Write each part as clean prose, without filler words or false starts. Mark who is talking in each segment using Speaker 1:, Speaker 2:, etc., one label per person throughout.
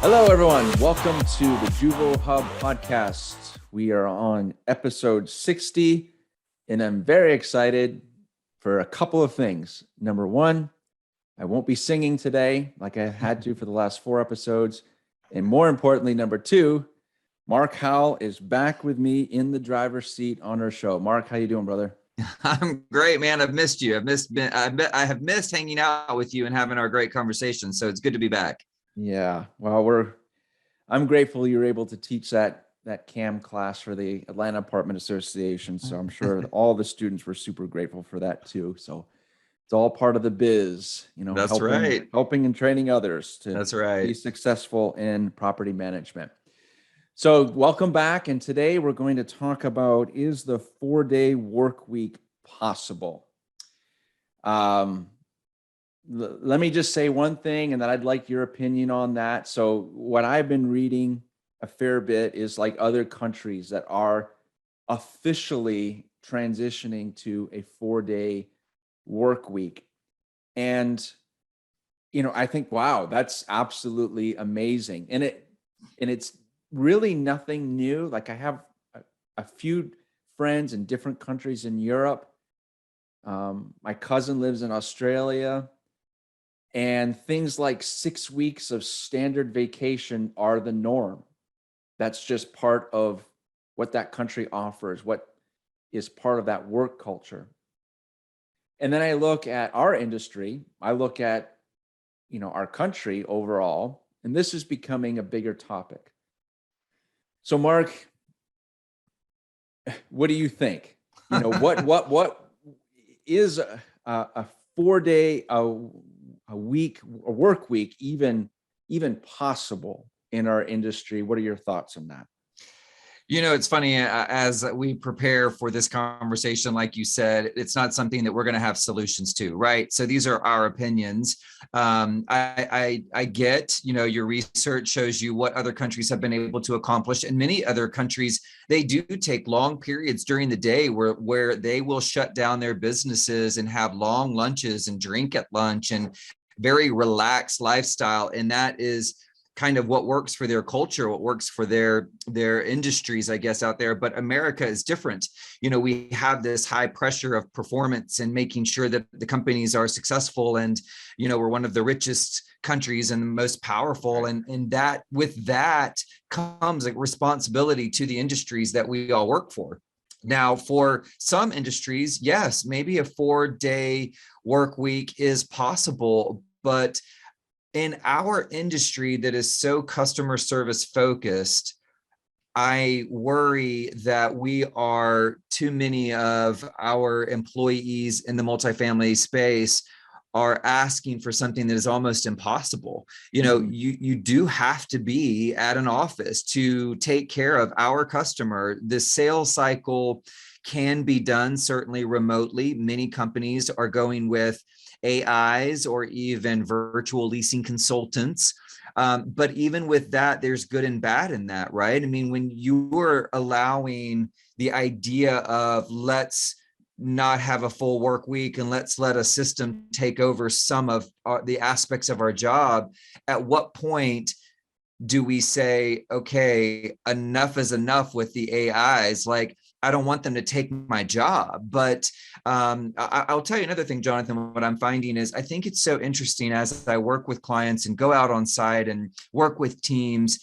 Speaker 1: Hello, everyone. Welcome to the JuvoHub podcast. We are on episode 60, and I'm very excited for a couple of things. Number one, I won't be singing today like I had to for the last 4 episodes. And more importantly, number two, Mark Howell is back with me in the driver's seat on our show. Mark, how you doing, brother?
Speaker 2: I'm great, man. I've missed you. I have missed hanging out with you and having our great conversation. So it's good to be back.
Speaker 1: Yeah, well, I'm grateful you were able to teach that CAM class for the Atlanta Apartment Association. So I'm sure all the students were super grateful for that too. So it's all part of the biz,
Speaker 2: That's right.
Speaker 1: helping and training others to
Speaker 2: That's
Speaker 1: be
Speaker 2: right.
Speaker 1: successful in property management. So welcome back. And today we're going to talk about, is the 4-day work week possible? Let me just say one thing, and then I'd like your opinion on that. So what I've been reading a fair bit is like other countries that are officially transitioning to a 4-day work week. And, I think, wow, that's absolutely amazing. And it's really nothing new. Like I have a few friends in different countries in Europe. My cousin lives in Australia. And things like 6 weeks of standard vacation are the norm. That's just part of what that country offers, what is part of that work culture. And then I look at our industry, I look at, our country overall, and this is becoming a bigger topic. So Mark, what do you think? What is a 4-day a work week even possible in our industry? What are your thoughts on that?
Speaker 2: It's funny, as we prepare for this conversation, like you said, it's not something that we're going to have solutions to, right? So these are our opinions. I get, your research shows you what other countries have been able to accomplish. And many other countries, they do take long periods during the day where they will shut down their businesses and have long lunches and drink at lunch and very relaxed lifestyle. And that is kind of what works for their culture, what works for their industries, I guess, out there. But America is different. We have this high pressure of performance and making sure that the companies are successful. And, we're one of the richest countries and the most powerful. And that with that comes a responsibility to the industries that we all work for. Now, for some industries, yes, maybe a 4-day work week is possible, but in our industry that is so customer service focused, I worry that we are too many of our employees in the multifamily space are asking for something that is almost impossible. You do have to be at an office to take care of our customer. The sales cycle can be done certainly remotely. Many companies are going with AIs or even virtual leasing consultants. But even with that, there's good and bad in that, right? I mean, when you're allowing the idea of let's not have a full work week and let's let a system take over some of the aspects of our job, at what point do we say, okay, enough is enough with the AIs? Like, I don't want them to take my job. But I'll tell you another thing, Jonathan, what I'm finding is I think it's so interesting as I work with clients and go out on site and work with teams,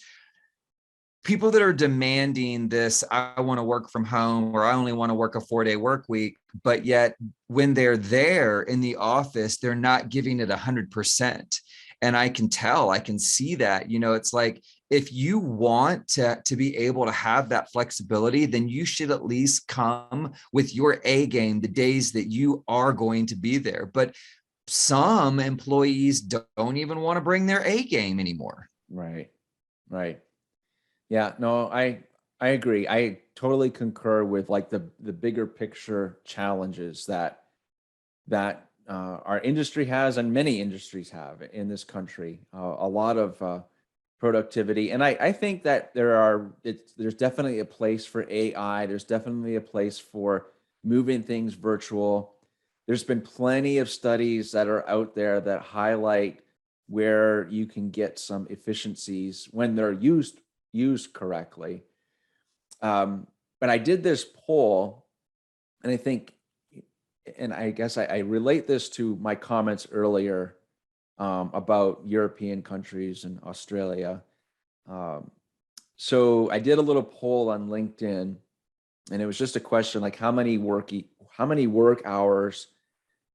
Speaker 2: people that are demanding this, I want to work from home, or I only want to work a 4-day work week, but yet when they're there in the office, they're not giving it 100%. And I can see that, it's like, if you want to be able to have that flexibility, then you should at least come with your A game the days that you are going to be there. But some employees don't even want to bring their A game anymore.
Speaker 1: Right. Yeah, no, I agree. I totally concur with like the bigger picture challenges that our industry has and many industries have in this country. A lot of productivity, and I think that there's definitely a place for AI. There's definitely a place for moving things virtual. There's been plenty of studies that are out there that highlight where you can get some efficiencies when they're used correctly. But I did this poll, and I think, and I guess I relate this to my comments earlier about European countries and Australia. Um, so I did a little poll on LinkedIn, and it was just a question like, how many work hours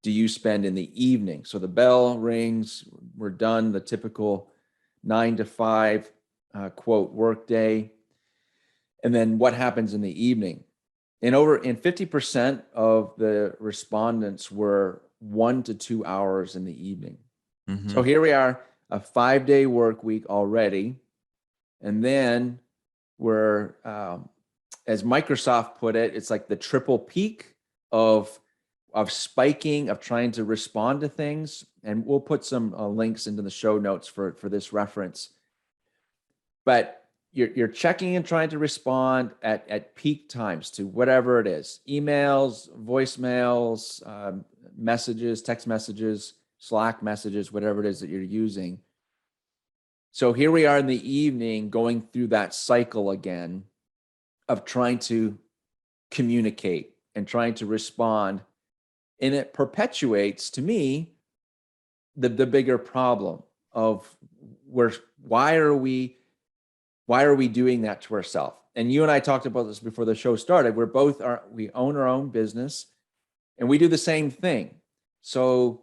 Speaker 1: do you spend in the evening? So the bell rings, we're done, the typical 9 to 5 quote work day. And then what happens in the evening? And 50% of the respondents were 1 to 2 hours in the evening. So here we are, a 5-day work week already. And then we're, as Microsoft put it, it's like the triple peak of spiking, of trying to respond to things. And we'll put some links into the show notes for this reference. But you're checking and trying to respond at peak times to whatever it is: emails, voicemails, messages, text messages, Slack messages, whatever it is that you're using. So here we are in the evening going through that cycle again of trying to communicate and trying to respond. And it perpetuates, to me, the bigger problem of why are we doing that to ourselves? And you and I talked about this before the show started. We own our own business, and we do the same thing. So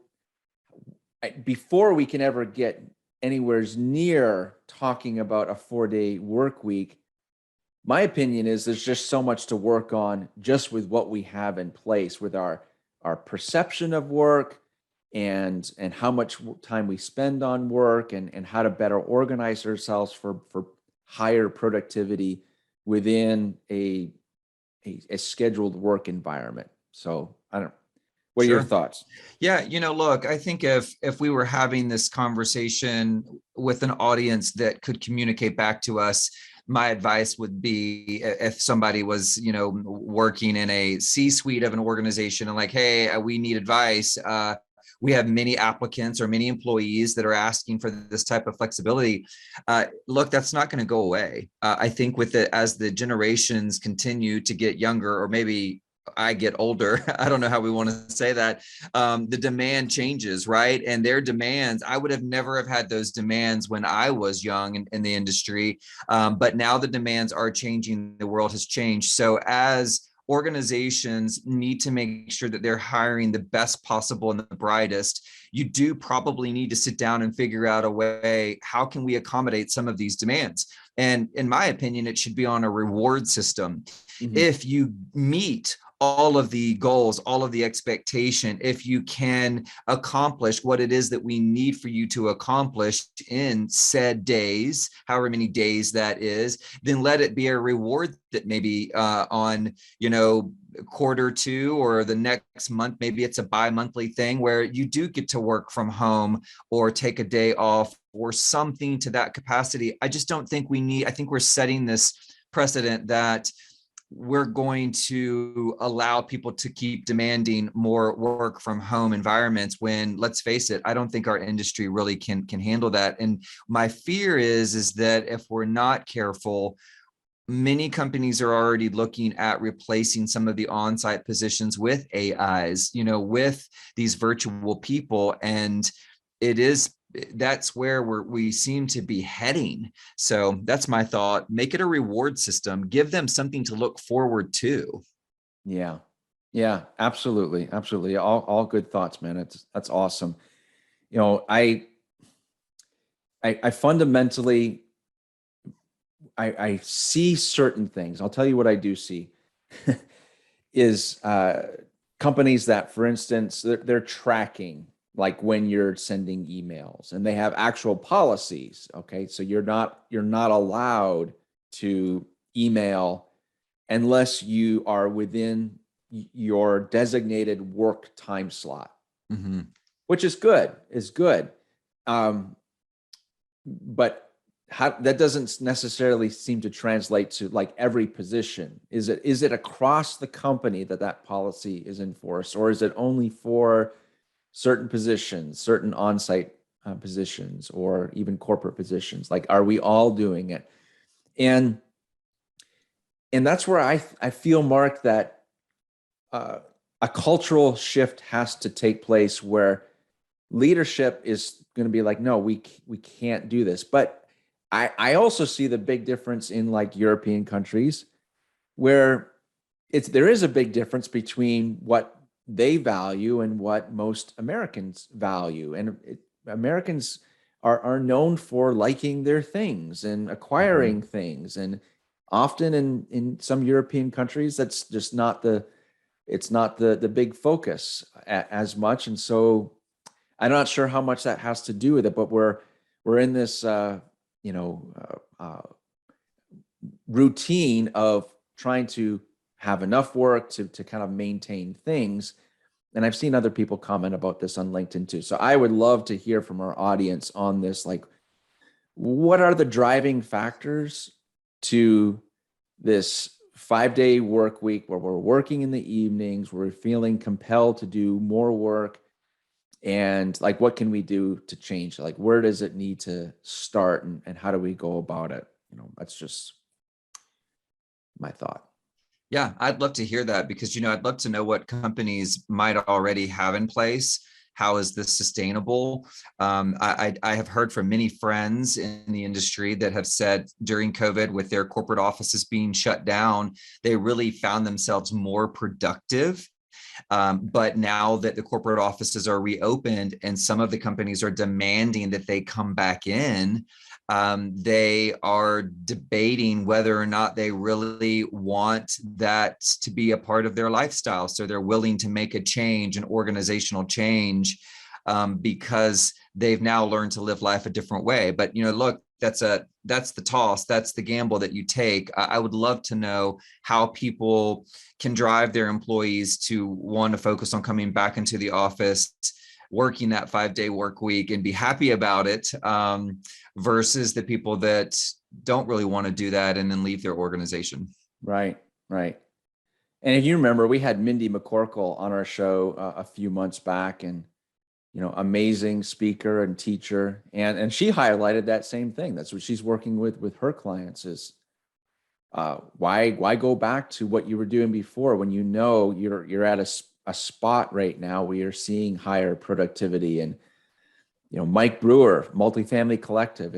Speaker 1: before we can ever get anywhere near talking about a 4-day work week, my opinion is there's just so much to work on just with what we have in place, with our perception of work, and how much time we spend on work, and how to better organize ourselves for higher productivity within a scheduled work environment. So what are your thoughts?
Speaker 2: Yeah, look, I think if we were having this conversation with an audience that could communicate back to us, my advice would be, if somebody was, working in a C-suite of an organization and like, hey, we need advice. We have many applicants or many employees that are asking for this type of flexibility. Look, that's not going to go away. I think with it, as the generations continue to get younger, or maybe I get older, I don't know how we want to say that, the demand changes, right? And their demands, I would have never have had those demands when I was young in the industry. But now the demands are changing. The world has changed. So as organizations need to make sure that they're hiring the best possible and the brightest, you do probably need to sit down and figure out a way, how can we accommodate some of these demands? And in my opinion, it should be on a reward system. Mm-hmm. If you meet all of the goals, all of the expectation, if you can accomplish what it is that we need for you to accomplish in said days, however many days that is, then let it be a reward that maybe on, quarter two or the next month, maybe it's a bi-monthly thing where you do get to work from home or take a day off or something to that capacity. I just don't think I think we're setting this precedent that we're going to allow people to keep demanding more work from home environments when, let's face it, I don't think our industry really can handle that. And my fear is that if we're not careful, many companies are already looking at replacing some of the on-site positions with AIs, with these virtual people. And that's where we seem to be heading. So that's my thought. Make it a reward system. Give them something to look forward to.
Speaker 1: Yeah, absolutely. All good thoughts, man. That's awesome. I fundamentally, I see certain things. I'll tell you what I do see is companies that, for instance, they're tracking, like when you're sending emails, and they have actual policies. Okay. So you're not allowed to email unless you are within your designated work time slot, mm-hmm. which is good. But that doesn't necessarily seem to translate to like every position. Is it across the company that policy is enforced, or is it only for certain positions, certain on-site positions or even corporate positions? Like, are we all doing it? And that's where I feel, Mark, that a cultural shift has to take place where leadership is going to be like, no, we can't do this. But I also see the big difference in like European countries where there is a big difference between what they value and what most Americans value. And Americans are known for liking their things and acquiring things. And often in some European countries, that's just not the big focus as much. And so I'm not sure how much that has to do with it, but we're in this routine of trying to have enough work to kind of maintain things. And I've seen other people comment about this on LinkedIn too. So I would love to hear from our audience on this. Like, what are the driving factors to this 5-day work week where we're working in the evenings, we're feeling compelled to do more work? And like, what can we do to change? Like, where does it need to start, and how do we go about it? That's just my thought.
Speaker 2: Yeah, I'd love to hear that because, I'd love to know what companies might already have in place. How is this sustainable? I have heard from many friends in the industry that have said during COVID, with their corporate offices being shut down, they really found themselves more productive. But now that the corporate offices are reopened and some of the companies are demanding that they come back in, they are debating whether or not they really want that to be a part of their lifestyle. So they're willing to make a change, an organizational change, because they've now learned to live life a different way. But, look, that's the toss, that's the gamble that you take. I would love to know how people can drive their employees to want to focus on coming back into the office, working that 5-day work week and be happy about it, versus the people that don't really want to do that and then leave their organization.
Speaker 1: Right. And if you remember, we had Mindy McCorkle on our show a few months back, and amazing speaker and teacher, and she highlighted that same thing. That's what she's working with her clients is why go back to what you were doing before when you're at a spot right now where you're seeing higher productivity. And Mike Brewer, Multifamily Collective,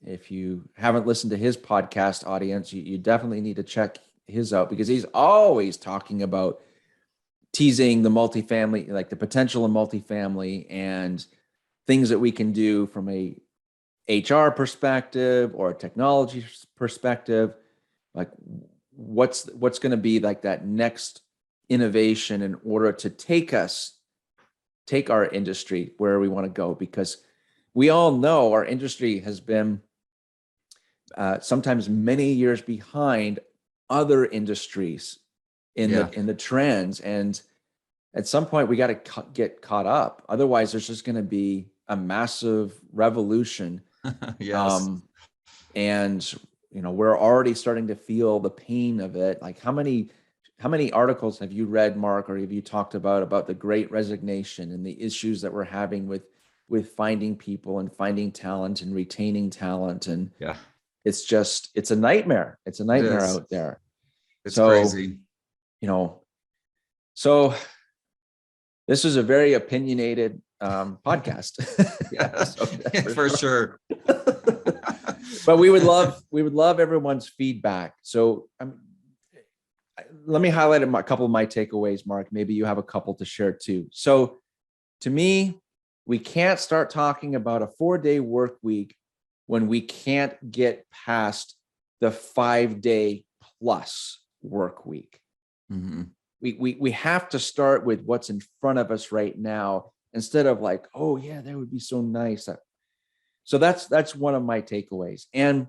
Speaker 1: if you haven't listened to his podcast, audience, you definitely need to check his out, because he's always talking about teasing the multifamily, like the potential in multifamily and things that we can do from a HR perspective or a technology perspective. Like, what's going to be like that next innovation in order to take our industry where we want to go? Because we all know our industry has been sometimes many years behind other industries in the trends, and at some point we got to get caught up. Otherwise, there's just going to be a massive revolution.
Speaker 2: Yes.
Speaker 1: And we're already starting to feel the pain of it. Like, how many articles have you read, Mark, or have you talked about the Great Resignation and the issues that we're having with finding people and finding talent and retaining talent? And it's a nightmare. It's a nightmare out there.
Speaker 2: It's crazy.
Speaker 1: So this is a very opinionated podcast.
Speaker 2: Yes, for sure.
Speaker 1: But we would love everyone's feedback. So let me highlight a couple of my takeaways, Mark. Maybe you have a couple to share too. So to me, we can't start talking about a 4-day work week when we can't get past the 5-day plus work week.
Speaker 2: Mm-hmm.
Speaker 1: We have to start with what's in front of us right now, instead of like, oh yeah, that would be so nice. So that's one of my takeaways. And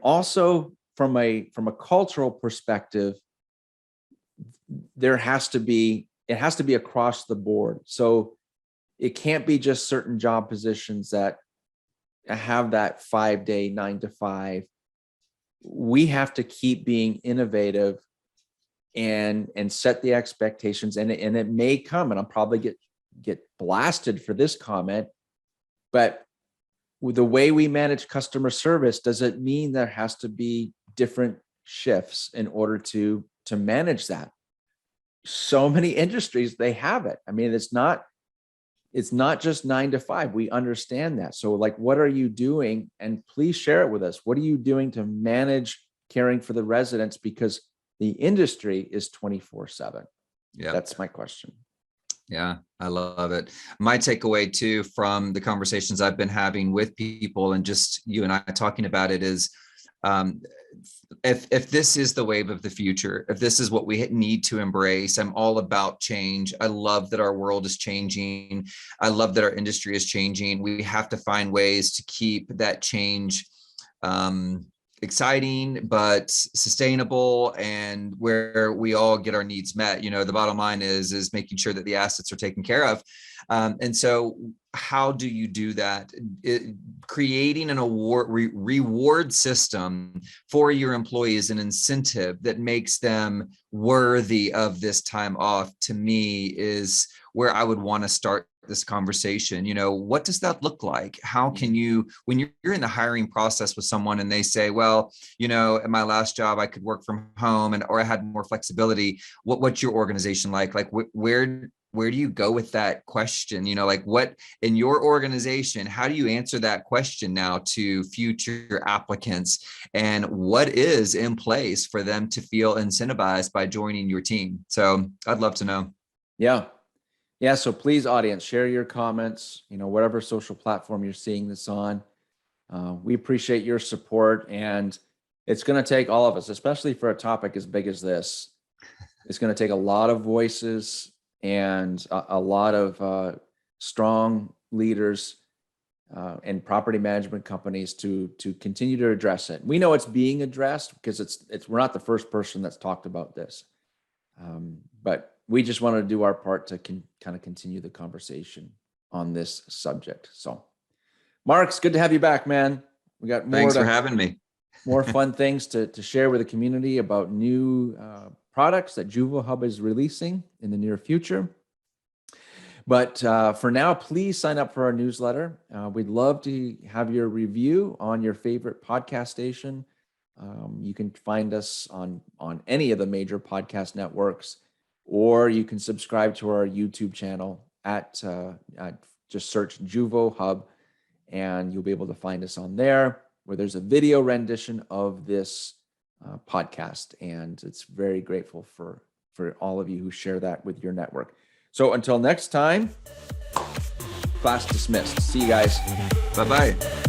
Speaker 1: also from a cultural perspective, it has to be across the board. So it can't be just certain job positions that have that 5-day 9 to 5. We have to keep being innovative and set the expectations. And it may come, and I'll probably get blasted for this comment, But with the way we manage customer service, does it mean there has to be different shifts in order to manage that? So many industries, they have it. I mean, it's not just 9 to 5. We understand that. So like, what are you doing? And please share it with us. What are you doing to manage caring for the residents? Because the industry is 24/7.
Speaker 2: Yeah.
Speaker 1: That's my question.
Speaker 2: Yeah, I love it. My takeaway too from the conversations I've been having with people and just you and I talking about it is, if this is the wave of the future, if this is what we need to embrace, I'm all about change. I love that our world is changing. I love that our industry is changing. We have to find ways to keep that change exciting but sustainable, and where we all get our needs met. You know, the bottom line is making sure that the assets are taken care of. And so how do you do that? Creating an reward system for your employees, an incentive that makes them worthy of this time off, to me is where I would want to start this conversation. You know, what does that look like? How can you, when you're in the hiring process with someone and they say, well, you know, at my last job, I could work from home or I had more flexibility. What's your organization like? Like where do you go with that question? You know, like what in your organization, how do you answer that question now to future applicants? And what is in place for them to feel incentivized by joining your team? So I'd love to know.
Speaker 1: Yeah. Yeah. So please, audience, share your comments, you know, whatever social platform you're seeing this on. We appreciate your support, and it's going to take all of us, especially for a topic as big as this. It's going to take a lot of voices and a lot of strong leaders and property management companies to continue to address it. We know it's being addressed because we're not the first person that's talked about this, but we just want to do our part to kind of continue the conversation on this subject. So, Mark, it's good to have you back, man. We got more.
Speaker 2: Thanks for having me.
Speaker 1: More fun things to share with the community about new products that JuvoHub is releasing in the near future. But for now, please sign up for our newsletter. We'd love to have your review on your favorite podcast station. You can find us on any of the major podcast networks, or you can subscribe to our YouTube channel at just search JuvoHub, and you'll be able to find us on there, where there's a video rendition of this podcast. And it's very grateful for all of you who share that with your network. So until next time, class dismissed. See you guys.
Speaker 2: Bye-bye.